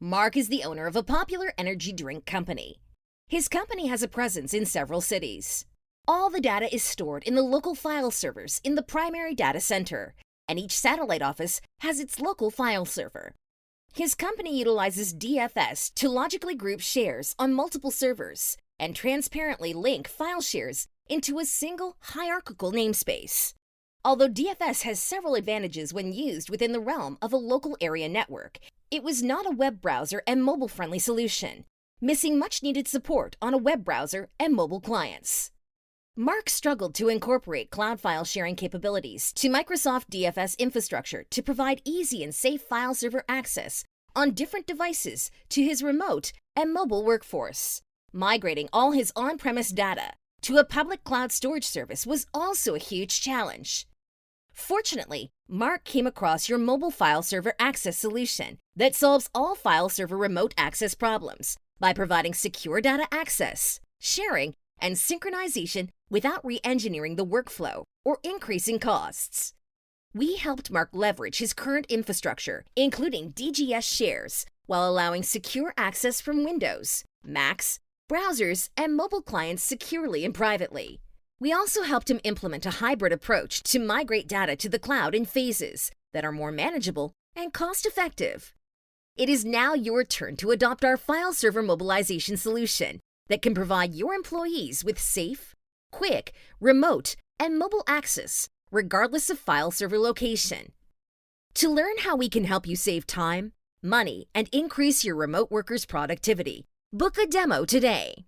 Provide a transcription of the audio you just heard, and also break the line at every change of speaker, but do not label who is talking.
Mark is the owner of a popular energy drink company. His company has a presence in several cities. All the data is stored in the local file servers in the primary data center, and each satellite office has its local file server. His company utilizes DFS to logically group shares on multiple servers and transparently link file shares into a single hierarchical namespace. Although DFS has several advantages when used within the realm of a local area network, it was not a web browser and mobile-friendly solution, missing much-needed support on a web browser and mobile clients. Mark struggled to incorporate cloud file sharing capabilities to Microsoft DFS infrastructure to provide easy and safe file server access on different devices to his remote and mobile workforce. Migrating all his on-premise data to a public cloud storage service was also a huge challenge. Fortunately, Mark came across your mobile file server access solution that solves all file server remote access problems by providing secure data access, sharing, and synchronization without re-engineering the workflow or increasing costs. We helped Mark leverage his current infrastructure, including DGS shares, while allowing secure access from Windows, Macs, browsers, and mobile clients securely and privately. We also helped him implement a hybrid approach to migrate data to the cloud in phases that are more manageable and cost-effective. It is now your turn to adopt our file server mobilization solution that can provide your employees with safe, quick, remote, and mobile access, regardless of file server location. To learn how we can help you save time, money, and increase your remote workers' productivity, book a demo today.